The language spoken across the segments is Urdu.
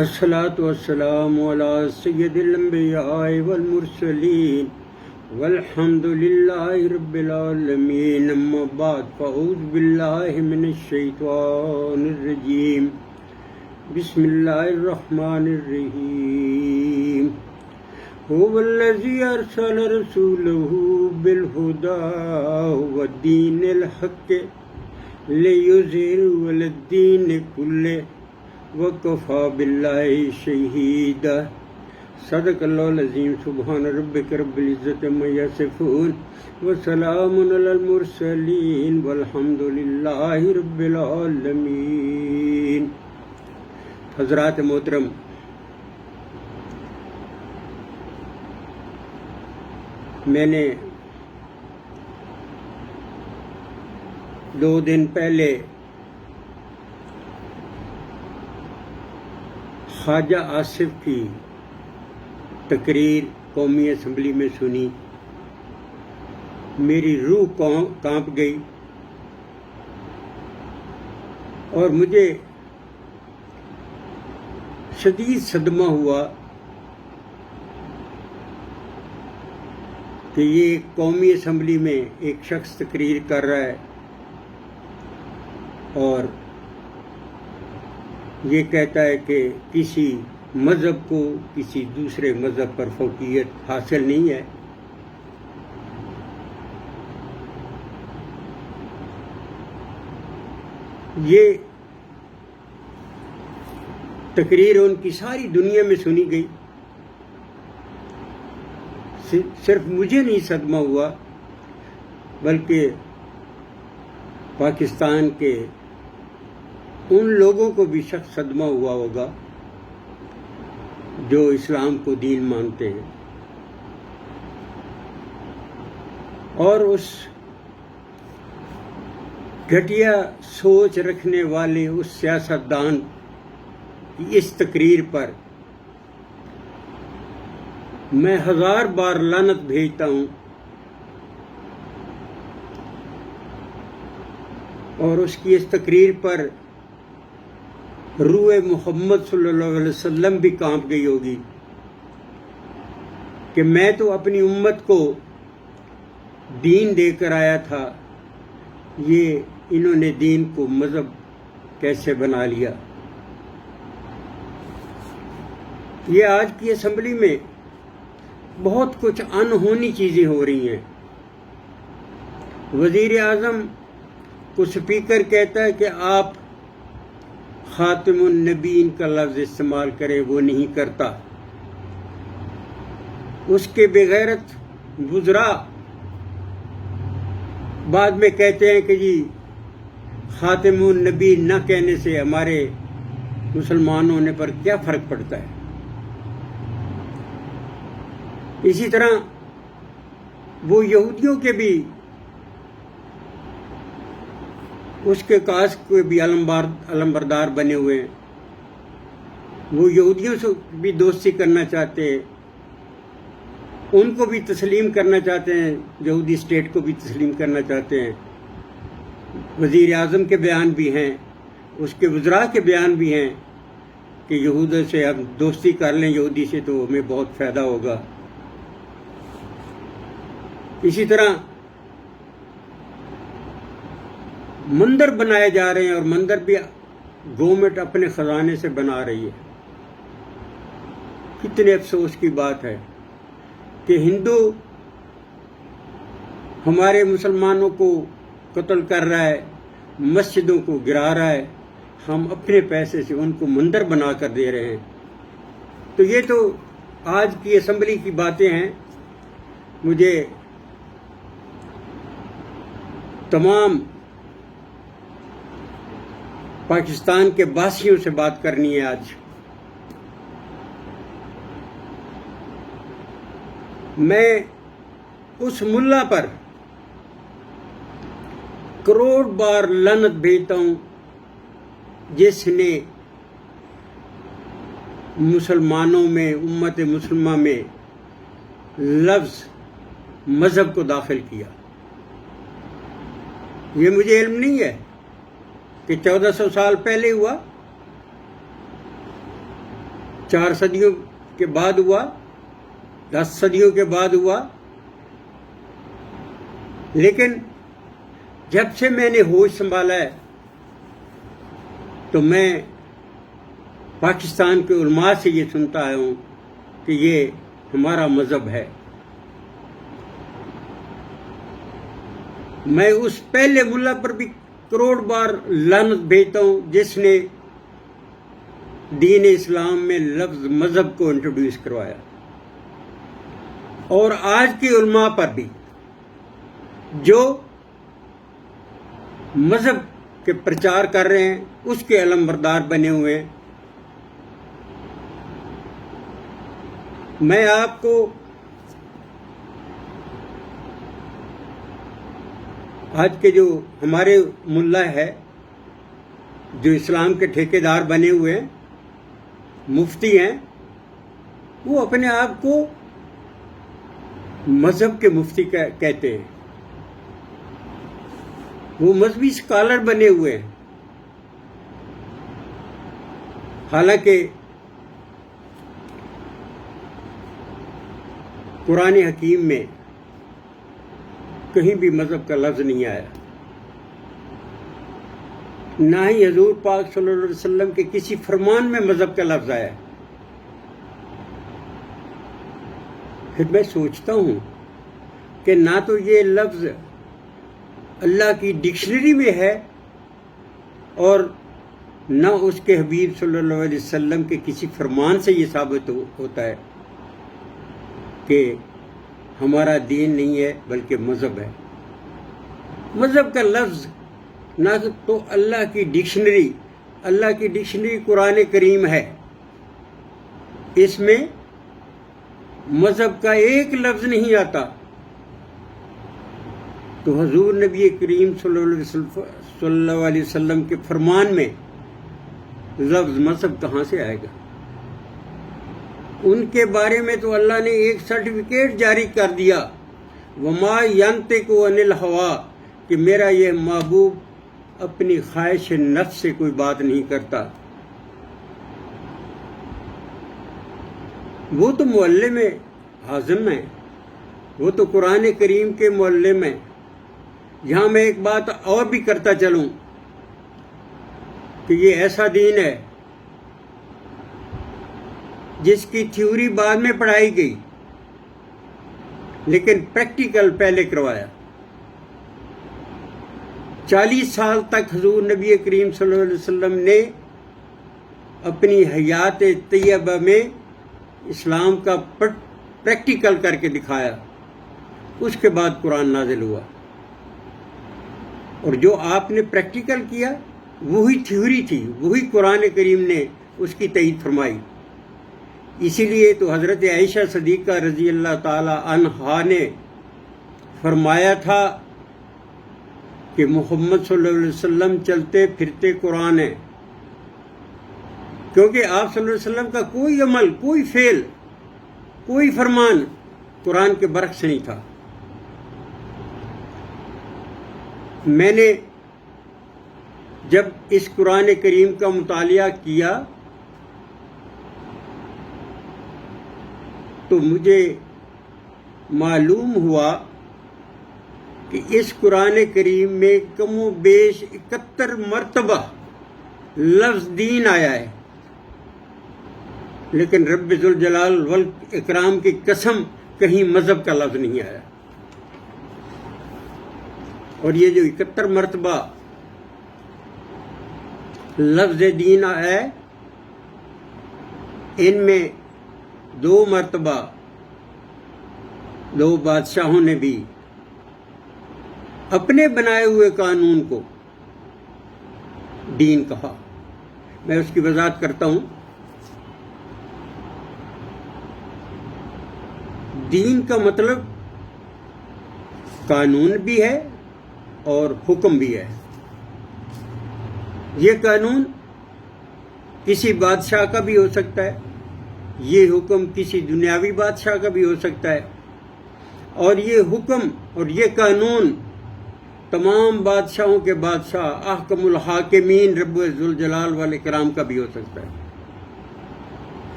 الصلاة والسلام على سید الانبیاء والمرسلین والحمد للہ رب العالمین، اما بعد فاعوذ باللہ من الشیطان الرجیم، بسم اللہ الرحمن الرحیم۔ هو الذی ارسل رسولہ بالہدی والدین الحق لیظہرہ علی الدین کلہ وکفی باللہ شہیدا۔ صدق اللہ العظیم۔ سبحان ربک رب العزت عما یصفون وسلام علی المرسلین والحمد للہ رب العالمین۔ حضرات محترم، میں نے 2 دن پہلے خواجہ آصف کی تقریر قومی اسمبلی میں سنی، میری روح کانپ گئی اور مجھے شدید صدمہ ہوا کہ یہ قومی اسمبلی میں ایک شخص تقریر کر رہا ہے اور یہ کہتا ہے کہ کسی مذہب کو کسی دوسرے مذہب پر فوقیت حاصل نہیں ہے۔ یہ تقریر ان کی ساری دنیا میں سنی گئی، صرف مجھے نہیں صدمہ ہوا بلکہ پاکستان کے ان لوگوں کو بھی سخت صدمہ ہوا ہوگا جو اسلام کو دین مانتے ہیں، اور اس گھٹیا سوچ رکھنے والے اس سیاستدان کی اس تقریر پر میں 1000 بار لعنت بھیجتا ہوں، اور اس کی اس تقریر پر روح محمد صلی اللہ علیہ وسلم بھی کانپ گئی ہوگی کہ میں تو اپنی امت کو دین دے کر آیا تھا، یہ انہوں نے دین کو مذہب کیسے بنا لیا۔ یہ آج کی اسمبلی میں بہت کچھ انہونی چیزیں ہو رہی ہیں۔ وزیر اعظم کو سپیکر کہتا ہے کہ آپ خاتم النبیین کا لفظ استعمال کریں، وہ نہیں کرتا۔ اس کے بغیرت وزراء بعد میں کہتے ہیں کہ جی خاتم النبی نہ کہنے سے ہمارے مسلمان ہونے پر کیا فرق پڑتا ہے۔ اسی طرح وہ یہودیوں کے بھی اس کے کاس کو بھی علمبردار بنے ہوئے ہیں، وہ یہودیوں سے بھی دوستی کرنا چاہتے ہیں، ان کو بھی تسلیم کرنا چاہتے ہیں، یہودی اسٹیٹ کو بھی تسلیم کرنا چاہتے ہیں۔ وزیر اعظم کے بیان بھی ہیں، اس کے وزراء کے بیان بھی ہیں کہ یہودوں سے ہم دوستی کر لیں، یہودی سے تو ہمیں بہت فائدہ ہوگا۔ اسی طرح مندر بنائے جا رہے ہیں، اور مندر بھی گورنمنٹ اپنے خزانے سے بنا رہی ہے۔ کتنے افسوس کی بات ہے کہ ہندو ہمارے مسلمانوں کو قتل کر رہا ہے، مسجدوں کو گرا رہا ہے، ہم اپنے پیسے سے ان کو مندر بنا کر دے رہے ہیں۔ تو یہ تو آج کی اسمبلی کی باتیں ہیں۔ مجھے تمام پاکستان کے باسیوں سے بات کرنی ہے آج۔ میں اس ملا پر کروڑ بار لعنت بھیجتا ہوں جس نے مسلمانوں میں، امت مسلمہ میں لفظ مذہب کو داخل کیا۔ یہ مجھے علم نہیں ہے کہ 1400 سال پہلے ہوا، 4 صدیوں کے بعد ہوا، 10 صدیوں کے بعد ہوا، لیکن جب سے میں نے ہوش سنبھالا ہے تو میں پاکستان کے علماء سے یہ سنتا آیا ہوں کہ یہ ہمارا مذہب ہے۔ میں اس پہلے ملا پر بھی کروڑ بار لعنت بھیجتا ہوں جس نے دین اسلام میں لفظ مذہب کو انٹروڈیوس کروایا، اور آج کے علماء پر بھی جو مذہب کے پرچار کر رہے ہیں، اس کے علمبردار بنے ہوئے ہیں۔ میں آپ کو آج کے جو ہمارے ملا ہے، جو اسلام کے ٹھیکیدار بنے ہوئے ہیں، مفتی ہیں، وہ اپنے آپ کو مذہب کے مفتی کہتے ہیں، وہ مذہبی اسکالر بنے ہوئے ہیں، حالانکہ قرآن حکیم میں کہیں بھی مذہب کا لفظ نہیں آیا، نہ ہی حضور پاک صلی اللہ علیہ وسلم کے کسی فرمان میں مذہب کا لفظ آیا۔ پھر میں سوچتا ہوں کہ نہ تو یہ لفظ اللہ کی ڈکشنری میں ہے اور نہ اس کے حبیب صلی اللہ علیہ وسلم کے کسی فرمان سے یہ ثابت ہوتا ہے کہ ہمارا دین نہیں ہے بلکہ مذہب ہے۔ مذہب کا لفظ نہ تو اللہ کی ڈکشنری قرآن کریم ہے، اس میں مذہب کا ایک لفظ نہیں آتا، تو حضور نبی کریم صلی اللہ علیہ وسلم کے فرمان میں لفظ مذہب کہاں سے آئے گا؟ ان کے بارے میں تو اللہ نے ایک سرٹیفکیٹ جاری کر دیا، وما ینطق عن الہویٰ، کہ میرا یہ محبوب اپنی خواہش نفس سے کوئی بات نہیں کرتا۔ وہ تو معلم اعظم ہیں، وہ تو قرآن کریم کے معلم ہیں۔ یہاں میں ایک بات اور بھی کرتا چلوں کہ یہ ایسا دین ہے جس کی تھیوری بعد میں پڑھائی گئی لیکن پریکٹیکل پہلے کروایا۔ 40 سال تک حضور نبی کریم صلی اللہ علیہ وسلم نے اپنی حیات طیبہ میں اسلام کا پریکٹیکل کر کے دکھایا، اس کے بعد قرآن نازل ہوا، اور جو آپ نے پریکٹیکل کیا وہی تھیوری تھی، وہی قرآن کریم نے اس کی تائید فرمائی۔ اسی لیے تو حضرت عائشہ صدیقہ رضی اللہ تعالی عنہا نے فرمایا تھا کہ محمد صلی اللہ علیہ وسلم چلتے پھرتے قرآن ہے، کیونکہ آپ صلی اللہ علیہ وسلم کا کوئی عمل، کوئی فعل، کوئی فرمان قرآن کے برعکس نہیں تھا۔ میں نے جب اس قرآن کریم کا مطالعہ کیا تو مجھے معلوم ہوا کہ اس قرآن کریم میں کم و بیش 71 مرتبہ لفظ دین آیا ہے، لیکن رب ذوالجلال والاکرام کی قسم کہیں مذہب کا لفظ نہیں آیا۔ اور یہ جو 71 مرتبہ لفظ دین ہے، ان میں 2 مرتبہ 2 بادشاہوں نے بھی اپنے بنائے ہوئے قانون کو دین کہا۔ میں اس کی وضاحت کرتا ہوں۔ دین کا مطلب قانون بھی ہے اور حکم بھی ہے۔ یہ قانون کسی بادشاہ کا بھی ہو سکتا ہے، یہ حکم کسی دنیاوی بادشاہ کا بھی ہو سکتا ہے، اور یہ حکم اور یہ قانون تمام بادشاہوں کے بادشاہ احکم الحاکمین رب ذوالجلال والاکرام کا بھی ہو سکتا ہے۔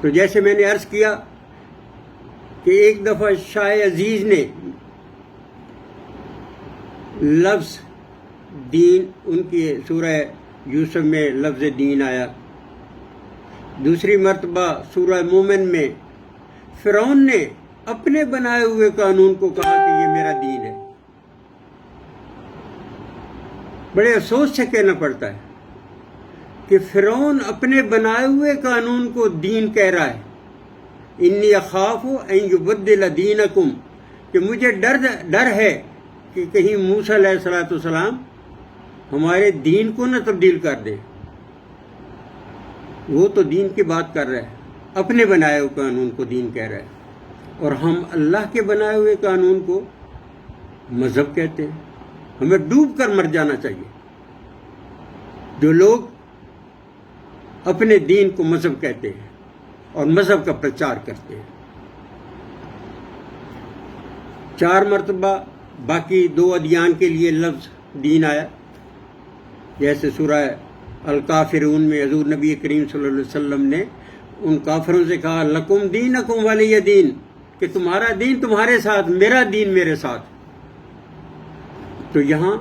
تو جیسے میں نے عرض کیا کہ ایک دفعہ شاہ عزیز نے لفظ دین، ان کی سورہ یوسف میں لفظ دین آیا، دوسری مرتبہ سورہ مومن میں فرعون نے اپنے بنائے ہوئے قانون کو کہا کہ یہ میرا دین ہے۔ بڑے افسوس سے کہنا پڑتا ہے کہ فرعون اپنے بنائے ہوئے قانون کو دین کہہ رہا ہے۔ انی اخاف ان یبدل دینکم، کہ مجھے ڈر ہے کہ کہیں موسیٰ علیہ السلام ہمارے دین کو نہ تبدیل کر دے۔ وہ تو دین کی بات کر رہا ہے، اپنے بنائے ہوئے قانون کو دین کہہ رہا ہے، اور ہم اللہ کے بنائے ہوئے قانون کو مذہب کہتے ہیں۔ ہمیں ڈوب کر مر جانا چاہیے جو لوگ اپنے دین کو مذہب کہتے ہیں اور مذہب کا پرچار کرتے ہیں۔ 4 مرتبہ باقی 2 ادیان کے لیے لفظ دین آیا، جیسے سورہ الکافرون میں حضور نبی کریم صلی اللہ علیہ وسلم نے ان کافروں سے کہا لکم دینکم ولی دین، کہ تمہارا دین تمہارے ساتھ، میرا دین میرے ساتھ۔ تو یہاں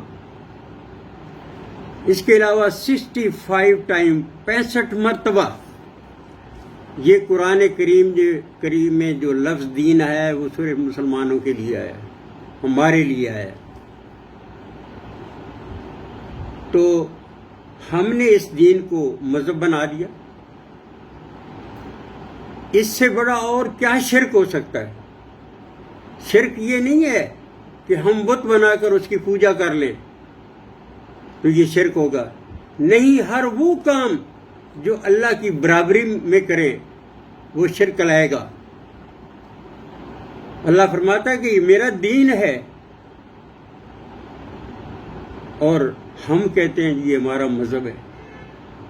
اس کے علاوہ 65 ٹائم 65 مرتبہ یہ قرآن کریم میں جو لفظ دین آیا ہے وہ صرف مسلمانوں کے لیے آیا ہے، ہمارے لیے آیا ہے۔ تو ہم نے اس دین کو مذہب بنا دیا۔ اس سے بڑا اور کیا شرک ہو سکتا ہے؟ شرک یہ نہیں ہے کہ ہم بت بنا کر اس کی پوجا کر لیں تو یہ شرک ہوگا، نہیں، ہر وہ کام جو اللہ کی برابری میں کریں وہ شرک لائے گا۔ اللہ فرماتا ہے کہ یہ میرا دین ہے، اور ہم کہتے ہیں یہ ہمارا مذہب ہے۔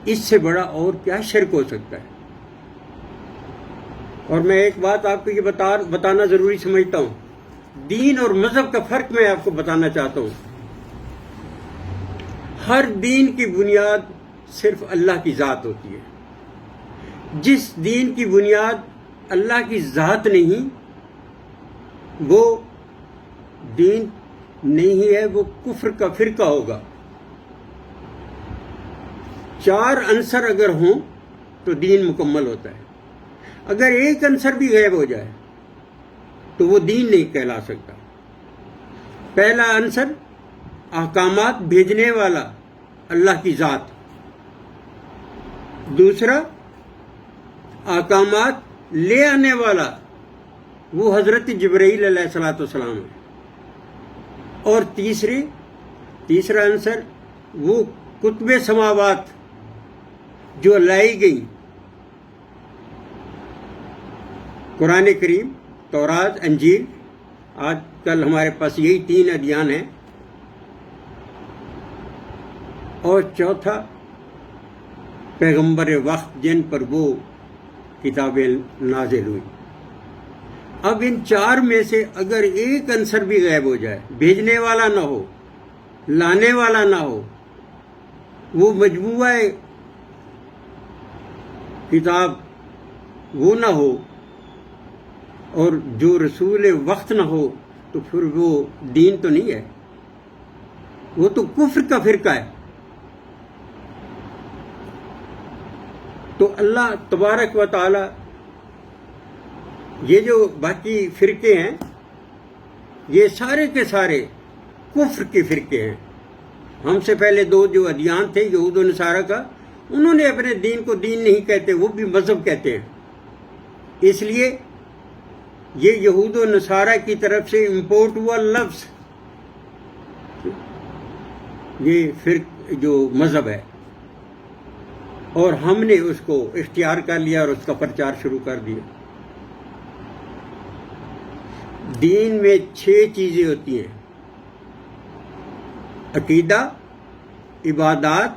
اس سے بڑا اور کیا شرک ہو سکتا ہے؟ اور میں ایک بات آپ کو یہ بتانا ضروری سمجھتا ہوں، دین اور مذہب کا فرق میں آپ کو بتانا چاہتا ہوں۔ ہر دین کی بنیاد صرف اللہ کی ذات ہوتی ہے۔ جس دین کی بنیاد اللہ کی ذات نہیں، وہ دین نہیں ہے، وہ کفر کا فرقہ ہوگا۔ 4 عنصر اگر ہوں تو دین مکمل ہوتا ہے۔ اگر ایک عنصر بھی غائب ہو جائے تو وہ دین نہیں کہلا سکتا۔ پہلا عنصر احکامات بھیجنے والا اللہ کی ذات، دوسرا احکامات لے آنے والا وہ حضرت جبرائیل علیہ السلام ہے، اور تیسرا عنصر وہ کتب سماوات جو لائی گئی، قرآن کریم، تورات، انجیل۔ آج کل ہمارے پاس یہی 3 ادیان ہیں۔ اور چوتھا پیغمبر وقت جن پر وہ کتابیں نازل ہوئی۔ اب ان 4 میں سے اگر ایک عنصر بھی غائب ہو جائے، بھیجنے والا نہ ہو، لانے والا نہ ہو، وہ مجموعہ کتاب وہ نہ ہو، اور جو رسول وقت نہ ہو، تو پھر وہ دین تو نہیں ہے، وہ تو کفر کا فرقہ ہے۔ تو اللہ تبارک و تعالی، یہ جو باقی فرقے ہیں یہ سارے کے سارے کفر کے فرقے ہیں۔ ہم سے پہلے 2 جو ادیان تھے یہود و نصارہ کا، انہوں نے اپنے دین کو دین نہیں کہتے، وہ بھی مذہب کہتے ہیں۔ اس لیے یہ یہود و نصارہ کی طرف سے امپورٹ ہوا لفظ، یہ فرق جو مذہب ہے، اور ہم نے اس کو اختیار کر لیا اور اس کا پرچار شروع کر دیا۔ دین میں 6 چیزیں ہوتی ہیں: عقیدہ، عبادات،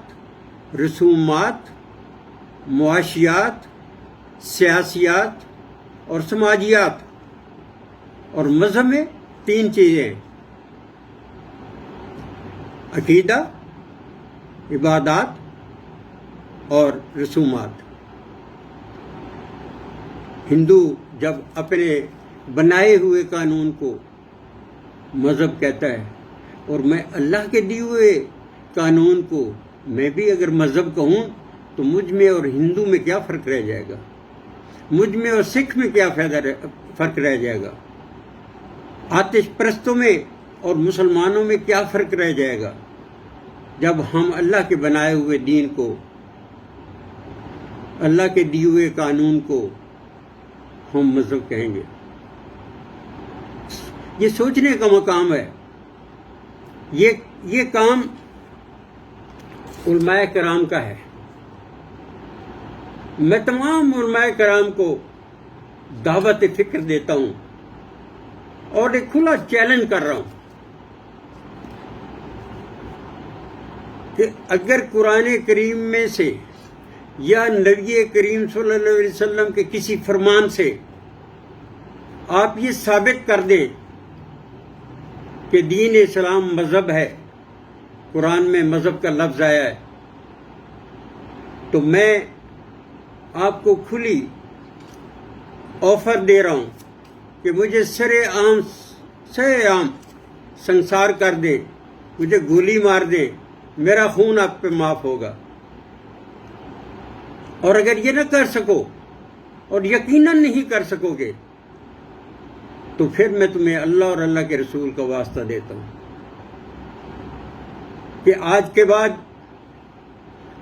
رسومات، معاشیات، سیاسیات اور سماجیات۔ اور مذہب میں 3 چیزیں ہیں: عقیدہ، عبادات اور رسومات۔ ہندو جب اپنے بنائے ہوئے قانون کو مذہب کہتا ہے، اور میں اللہ کے دیے ہوئے قانون کو میں بھی اگر مذہب کہوں تو مجھ میں اور ہندو میں کیا فرق رہ جائے گا؟ مجھ میں اور سکھ میں کیا فرق رہ جائے گا؟ آتش پرستوں میں اور مسلمانوں میں کیا فرق رہ جائے گا جب ہم اللہ کے بنائے ہوئے دین کو، اللہ کے دیے ہوئے قانون کو ہم مذہب کہیں گے؟ یہ سوچنے کا مقام ہے۔ یہ کام علماء کرام کا ہے۔ میں تمام علماء کرام کو دعوت فکر دیتا ہوں اور ایک کھلا چیلنج کر رہا ہوں کہ اگر قرآن کریم میں سے یا نبی کریم صلی اللہ علیہ وسلم کے کسی فرمان سے آپ یہ ثابت کر دیں کہ دین اسلام مذہب ہے، قرآن میں مذہب کا لفظ آیا ہے، تو میں آپ کو کھلی آفر دے رہا ہوں کہ مجھے سر عام سنسار کر دیں، مجھے گولی مار دیں، میرا خون آپ پہ معاف ہوگا۔ اور اگر یہ نہ کر سکو اور یقیناً نہیں کر سکو گے تو پھر میں تمہیں اللہ اور اللہ کے رسول کا واسطہ دیتا ہوں کہ آج کے بعد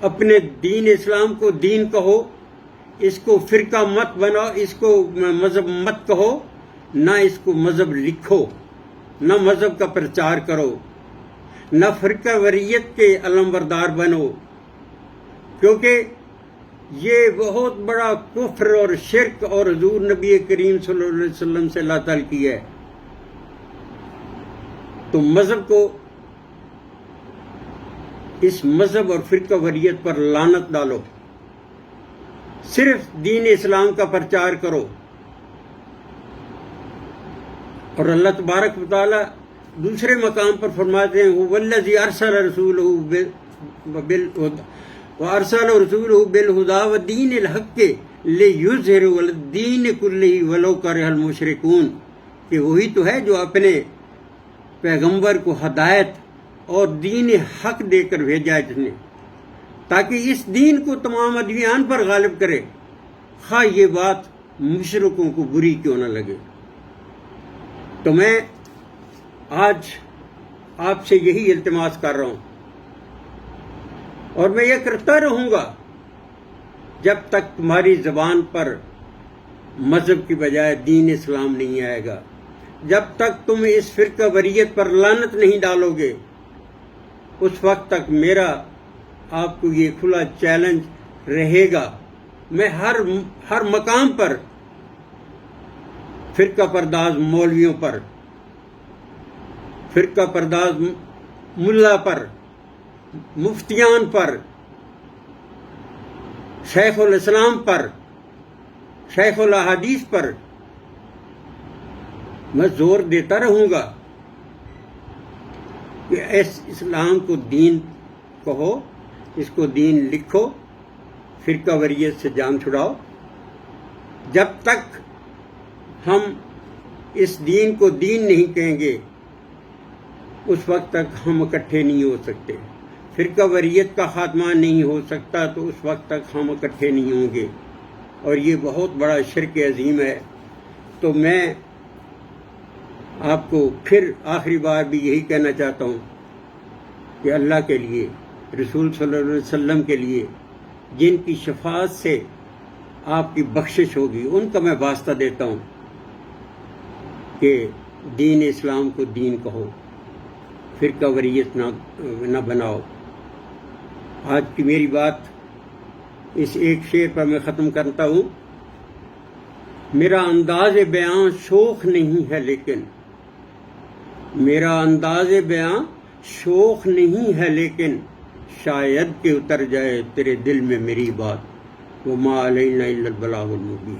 اپنے دین اسلام کو دین کہو، اس کو فرقہ مت بناؤ، اس کو مذہب مت کہو، نہ اس کو مذہب لکھو، نہ مذہب کا پرچار کرو، نہ فرقہ وریت کے علمبردار بنو، کیونکہ یہ بہت بڑا کفر اور شرک اور حضور نبی کریم صلی اللہ علیہ وسلم سے اللہ تعالی کی ہے۔ تو مذہب کو، اس مذہب اور فرقہ وریت پر لعنت ڈالو، صرف دین اسلام کا پرچار کرو۔ اور اللہ تبارک و تعالی دوسرے مقام پر فرماتے ہیں وَالَّذِي أَرْسَلَ رَسُولَهُ وَأَرْسَلَ رَسُولَهُ بِالْهُدَىٰ وَدِينِ الْحَقِّ لِيُظْهِرَهُ عَلَى الدِّينِ كُلِّهِ وَلَوْ كَرِهَ الْمُشْرِكُونَ، کہ وہی تو ہے جو اپنے پیغمبر کو ہدایت اور دین حق دے کر بھیجا ہے جس نے، تاکہ اس دین کو تمام ادیان پر غالب کرے، خواہ یہ بات مشرکوں کو بری کیوں نہ لگے۔ تو میں آج آپ سے یہی التماس کر رہا ہوں اور میں یہ کرتا رہوں گا جب تک تمہاری زبان پر مذہب کی بجائے دین اسلام نہیں آئے گا، جب تک تم اس فرقہ وریت پر لعنت نہیں ڈالو گے، اس وقت تک میرا آپ کو یہ کھلا چیلنج رہے گا۔ میں ہر مقام پر فرقہ پرداز مولویوں پر، فرقہ پرداز ملا پر، مفتیان پر، شیخ الاسلام پر، شیخ الاحادیث پر میں زور دیتا رہوں گا کہ اس اسلام کو دین کہو، اس کو دین لکھو، فرقہ وریت سے جان چھڑاؤ۔ جب تک ہم اس دین کو دین نہیں کہیں گے اس وقت تک ہم اکٹھے نہیں ہو سکتے، فرقہ وریت کا خاتمہ نہیں ہو سکتا تو اس وقت تک ہم اکٹھے نہیں ہوں گے، اور یہ بہت بڑا شرک عظیم ہے۔ تو میں آپ کو پھر آخری بار بھی یہی کہنا چاہتا ہوں کہ اللہ کے لیے، رسول صلی اللہ علیہ وسلم کے لیے، جن کی شفاعت سے آپ کی بخشش ہوگی، ان کا میں واسطہ دیتا ہوں کہ دین اسلام کو دین کہو، فرقہ وریت نہ بناؤ۔ آج کی میری بات اس ایک شعر پر میں ختم کرتا ہوں۔ میرا انداز بیاں شوخ نہیں ہے لیکن، میرا انداز بیاں شوخ نہیں ہے لیکن، شاید کہ اتر جائے تیرے دل میں میری بات، وما علینا الا البلاغ المبین۔